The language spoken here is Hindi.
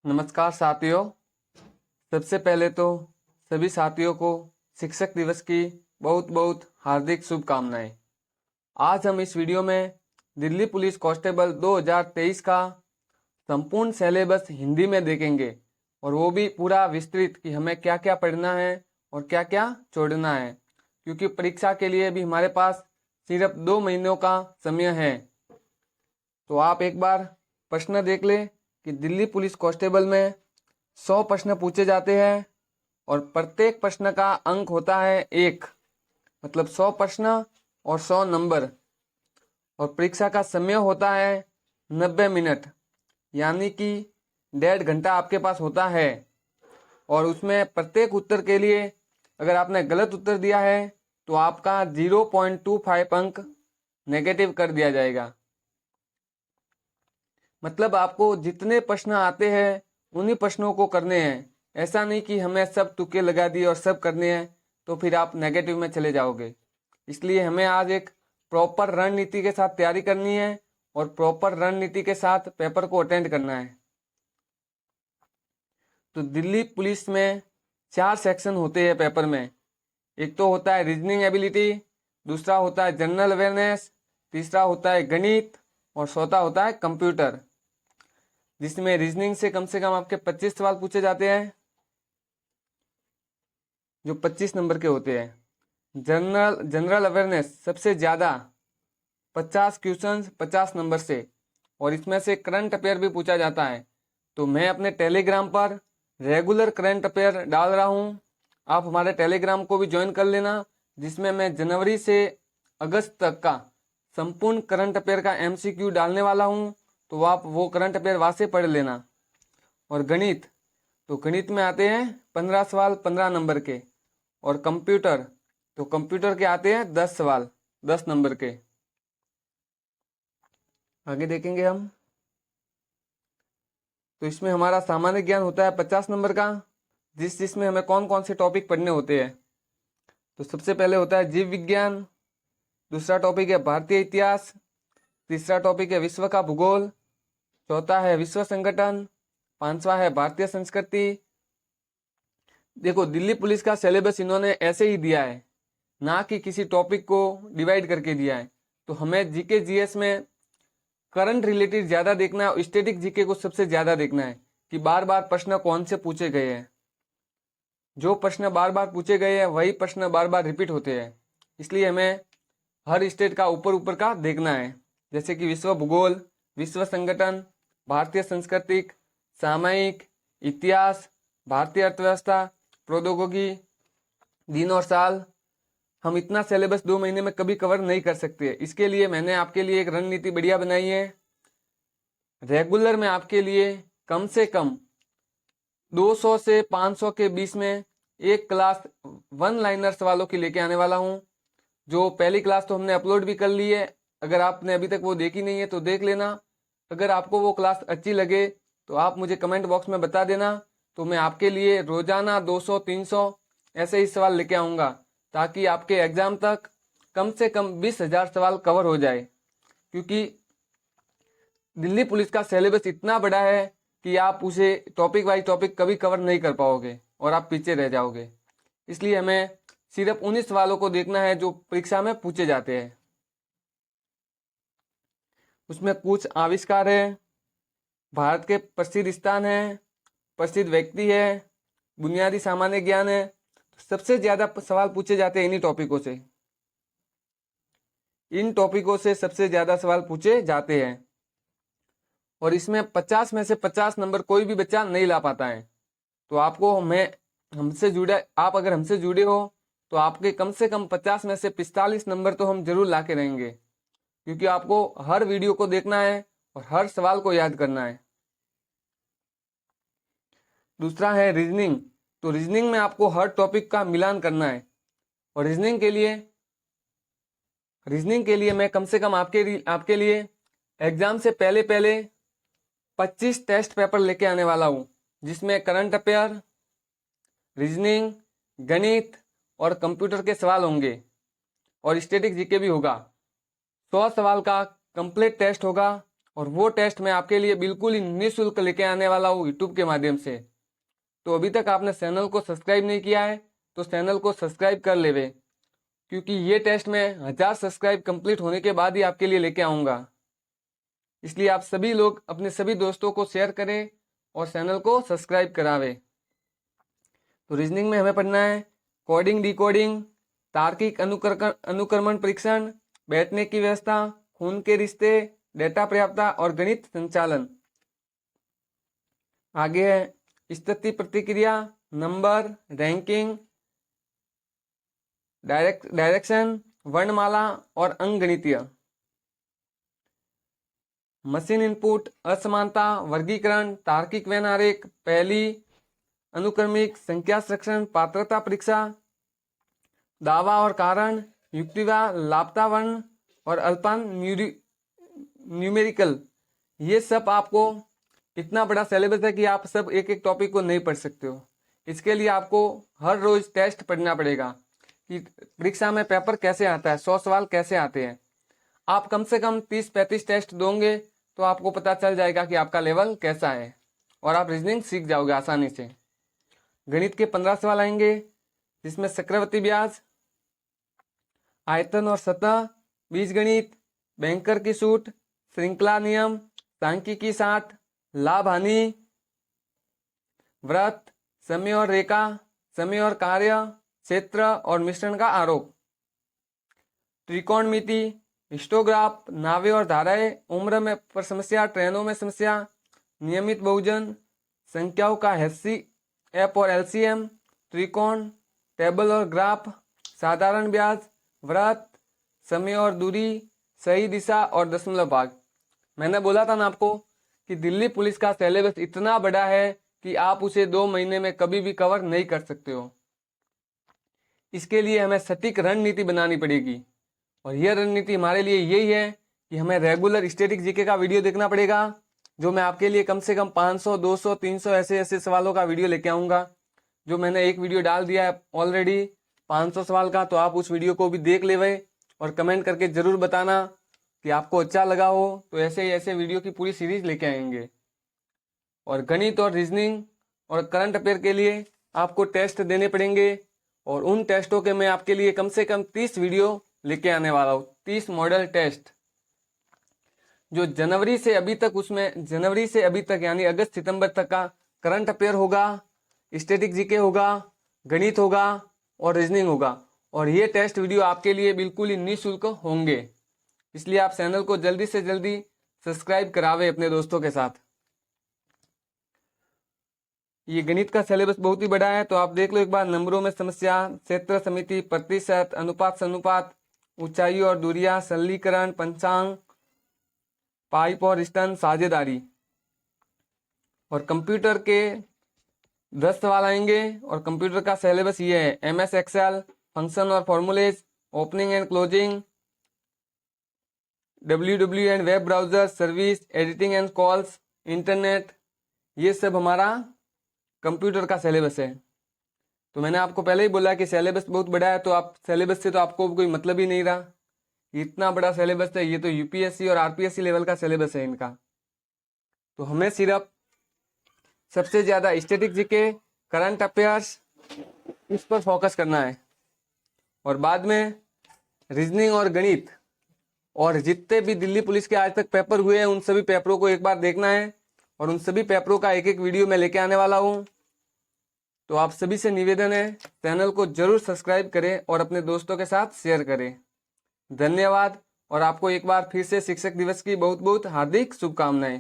नमस्कार साथियों। सबसे पहले तो सभी साथियों को शिक्षक दिवस की बहुत बहुत हार्दिक शुभकामनाएं। आज हम इस वीडियो में दिल्ली पुलिस कांस्टेबल 2023 का संपूर्ण सिलेबस हिंदी में देखेंगे और वो भी पूरा विस्तृत कि हमें क्या क्या पढ़ना है और क्या क्या छोड़ना है, क्योंकि परीक्षा के लिए भी हमारे पास सिर्फ 2 महीनों का समय है। तो आप एक बार प्रश्न देख ले कि दिल्ली पुलिस कांस्टेबल में 100 प्रश्न पूछे जाते हैं और प्रत्येक प्रश्न का अंक होता है 1, मतलब 100 प्रश्न और 100 नंबर। और परीक्षा का समय होता है 90 मिनट, यानी कि 1.5 घंटा आपके पास होता है। और उसमें प्रत्येक उत्तर के लिए अगर आपने गलत उत्तर दिया है तो आपका 0.25 अंक नेगेटिव कर दिया जाएगा। मतलब आपको जितने प्रश्न आते हैं उन्हीं प्रश्नों को करने हैं। ऐसा नहीं कि हमें सब तुक्के लगा दिए और सब करने हैं तो फिर आप नेगेटिव में चले जाओगे। इसलिए हमें आज एक प्रॉपर रणनीति के साथ तैयारी करनी है और प्रॉपर रणनीति के साथ पेपर को अटेंड करना है। तो दिल्ली पुलिस में 4 सेक्शन होते हैं पेपर में। एक तो होता है रीजनिंग एबिलिटी, दूसरा होता है जनरल अवेयरनेस, तीसरा होता है गणित और चौथा होता है कंप्यूटर, जिसमें रीजनिंग से कम आपके 25 सवाल पूछे जाते हैं जो 25 नंबर के होते हैं। जनरल अवेयरनेस सबसे ज़्यादा 50 क्वेश्चंस 50 नंबर से, और इसमें से करंट अफेयर भी पूछा जाता है। तो मैं अपने टेलीग्राम पर रेगुलर करंट अफेयर डाल रहा हूँ, आप हमारे टेलीग्राम को भी ज्वाइन कर लेना, जिसमें मैं जनवरी से अगस्त तक का संपूर्ण करंट अफेयर का MCQ डालने वाला हूँ। तो आप वो करंट अफेयर वहाँ से पढ़ लेना। और गणित, तो गणित में आते हैं 15 सवाल 15 नंबर के। और कंप्यूटर, तो कंप्यूटर के आते हैं 10 सवाल 10 नंबर के। आगे देखेंगे हम। तो इसमें हमारा सामान्य ज्ञान होता है 50 नंबर का, जिसमें हमें कौन कौन से टॉपिक पढ़ने होते हैं। तो सबसे पहले होता है जीव विज्ञान, दूसरा टॉपिक है भारतीय इतिहास, तीसरा टॉपिक है विश्व का भूगोल, चौथा है विश्व संगठन, पांचवा है भारतीय संस्कृति। देखो, दिल्ली पुलिस का सिलेबस इन्होंने ऐसे ही दिया है, ना कि किसी टॉपिक को डिवाइड करके दिया है। तो हमें जीके जीएस में करंट रिलेटेड ज़्यादा देखना है और स्टैटिक जीके को सबसे ज़्यादा देखना है कि बार बार प्रश्न कौन से पूछे गए हैं। जो प्रश्न बार बार पूछे गए हैं वही प्रश्न बार बार रिपीट होते हैं, इसलिए हमें हर स्टेट का ऊपर ऊपर का देखना है। जैसे कि विश्व भूगोल, विश्व संगठन, भारतीय सांस्कृतिक, सामयिक, इतिहास, भारतीय अर्थव्यवस्था, प्रौद्योगिकी, दिन और साल। हम इतना सिलेबस 2 महीने में कभी कवर नहीं कर सकते। इसके लिए मैंने आपके लिए एक रणनीति बढ़िया बनाई है। रेगुलर में आपके लिए कम से कम 200 से 500 के बीच में एक क्लास 1 लाइनर सवालों की लेके आने वाला हूं। जो पहली क्लास तो हमने अपलोड भी कर ली है, अगर आपने अभी तक वो देखी नहीं है तो देख लेना। अगर आपको वो क्लास अच्छी लगे तो आप मुझे कमेंट बॉक्स में बता देना, तो मैं आपके लिए रोजाना 200-300 ऐसे ही सवाल लेके आऊँगा, ताकि आपके एग्जाम तक कम से कम 20,000 सवाल कवर हो जाए। क्योंकि दिल्ली पुलिस का सिलेबस इतना बड़ा है कि आप उसे टॉपिक वाइज टॉपिक कभी कवर नहीं कर पाओगे और आप पीछे रह जाओगे। इसलिए हमें सिर्फ उन्हीं सवालों को देखना है जो परीक्षा में पूछे जाते हैं। उसमें कुछ आविष्कार है, भारत के प्रसिद्ध स्थान है, प्रसिद्ध व्यक्ति है, बुनियादी सामान्य ज्ञान है। सबसे ज्यादा सवाल पूछे जाते हैं इन्हीं टॉपिकों से। इन टॉपिकों से सबसे ज्यादा सवाल पूछे जाते हैं और इसमें 50 में से 50 नंबर कोई भी बच्चा नहीं ला पाता है। तो आपको आप अगर हमसे जुड़े हो तो आपके कम से कम 50 में से 45 नंबर तो हम जरूर ला के रहेंगे, क्योंकि आपको हर वीडियो को देखना है और हर सवाल को याद करना है। दूसरा है रीजनिंग। तो रीजनिंग में आपको हर टॉपिक का मिलान करना है और रीजनिंग के लिए मैं कम से कम आपके लिए एग्जाम से पहले 25 टेस्ट पेपर लेके आने वाला हूँ, जिसमें करंट अफेयर, रीजनिंग, गणित और कंप्यूटर के सवाल होंगे और स्टैटिक जीके भी होगा। 100 सवाल का कंप्लीट टेस्ट होगा और वो टेस्ट मैं आपके लिए बिल्कुल ही निःशुल्क लेके आने वाला हूँ यूट्यूब के माध्यम से। तो अभी तक आपने चैनल को सब्सक्राइब नहीं किया है तो चैनल को सब्सक्राइब कर लेवे, क्योंकि ये टेस्ट मैं 1000 सब्सक्राइब कंप्लीट होने के बाद ही आपके लिए लेके आऊँगा। इसलिए आप सभी लोग अपने सभी दोस्तों को शेयर करें और चैनल को सब्सक्राइब करावें। तो रीजनिंग में हमें पढ़ना है कोडिंग डिकोडिंग, तार्किक अनुक्रमण परीक्षण, बैठने की व्यवस्था, खून के रिश्ते, डेटा पर्याप्तता और गणित संचालन। आगे है स्थिति प्रतिक्रिया, नंबर, रैंकिंग, डायरेक्शन, वर्णमाला और अंकगणितीय। मशीन इनपुट, असमानता, वर्गीकरण, तार्किक व्यन आरेख, पहली, अनुक्रमिक, संख्या संरक्षण, पात्रता परीक्षा, दावा और कारण, युक्तिवाद, लापता वर्ण और अल्पांक न्यूमेरिकल। ये सब आपको इतना बड़ा सिलेबस है कि आप सब एक एक टॉपिक को नहीं पढ़ सकते हो। इसके लिए आपको हर रोज टेस्ट पढ़ना पड़ेगा कि परीक्षा में पेपर कैसे आता है, 100 सवाल कैसे आते हैं। आप कम से कम 30-35 टेस्ट दोगे तो आपको पता चल जाएगा कि आपका लेवल कैसा है और आप रीजनिंग सीख जाओगे आसानी से। गणित के 15 सवाल आएंगे, जिसमें चक्रवृद्धि ब्याज, आयतन और सतह, बीजगणित, बैंकर की सूट, श्रृंखला नियम, सांख्यिकी 60, लाभ हानि, व्रत, समय और रेखा, समय और कार्य, क्षेत्र और मिश्रण का आरोप, त्रिकोणमिति, हिस्टोग्राफ, नावे और धाराएं, उम्र में पर समस्या, ट्रेनों में समस्या, नियमित बहुजन, संख्याओं का HCF और LCM, त्रिकोण, टेबल और ग्राफ, साधारण ब्याज, व्रत, समय और दूरी, सही दिशा और दशमलव भाग। मैंने बोला था ना आपको कि दिल्ली पुलिस का सिलेबस इतना बड़ा है कि आप उसे 2 महीने में कभी भी कवर नहीं कर सकते हो। इसके लिए हमें सटीक रणनीति बनानी पड़ेगी और यह रणनीति हमारे लिए यही है कि हमें रेगुलर स्टैटिक जीके का वीडियो देखना पड़ेगा, जो मैं आपके लिए कम से कम 500, 200, 300 ऐसे सवालों का वीडियो लेके आऊँगा। जो मैंने एक वीडियो डाल दिया है ऑलरेडी 500 सवाल का, तो आप उस वीडियो को भी देख लेवे और कमेंट करके ज़रूर बताना कि आपको अच्छा लगा हो। तो ऐसे वीडियो की पूरी सीरीज लेके आएंगे। और गणित और रीजनिंग और करंट अफेयर के लिए आपको टेस्ट देने पड़ेंगे और उन टेस्टों के मैं आपके लिए कम से कम 30 वीडियो लेके आने वाला हूँ। 30 मॉडल टेस्ट जो जनवरी से अभी तक यानी अगस्त सितंबर तक का करंट अफेयर होगा, स्टैटिक जीके होगा, गणित होगा और रीजनिंग होगा। और ये टेस्ट वीडियो आपके लिए बिल्कुल ही निःशुल्क होंगे। इसलिए आप चैनल को जल्दी से जल्दी सब्सक्राइब करावे अपने दोस्तों के साथ। ये गणित का सिलेबस बहुत ही बड़ा है, तो आप देख लो एक बार। नंबरों में समस्या, क्षेत्र समिति, प्रतिशत, अनुपात सनुपात, ऊंचाई और दूरियां, सरलीकरण, पंचांग, पाइप और स्तन, साझेदारी। और कंप्यूटर के 10 सवाल आएंगे और कंप्यूटर का सिलेबस ये है: MS एक्सेल, फंक्शन और formulas, opening and closing, WW and web browser service, editing and calls, internet. ये सब हमारा कंप्यूटर का सिलेबस है। तो मैंने आपको पहले ही बोला कि सिलेबस बहुत बड़ा है, तो आप सिलेबस से तो आपको कोई मतलब ही नहीं रहा। इतना बड़ा सिलेबस है, ये तो UPSC और RPSC लेवल का सिलेबस है इनका। तो हमें सिर्फ सबसे ज़्यादा स्टैटिक जीके, करंट अफेयर्स, इस पर फोकस करना है। और बाद में रीजनिंग और गणित और जितने भी दिल्ली पुलिस के आज तक पेपर हुए हैं उन सभी पेपरों को एक बार देखना है। और उन सभी पेपरों का एक एक वीडियो मैं लेके आने वाला हूँ। तो आप सभी से निवेदन है, चैनल को जरूर सब्सक्राइब करें और अपने दोस्तों के साथ शेयर करें। धन्यवाद। और आपको एक बार फिर से शिक्षक दिवस की बहुत बहुत हार्दिक शुभकामनाएं।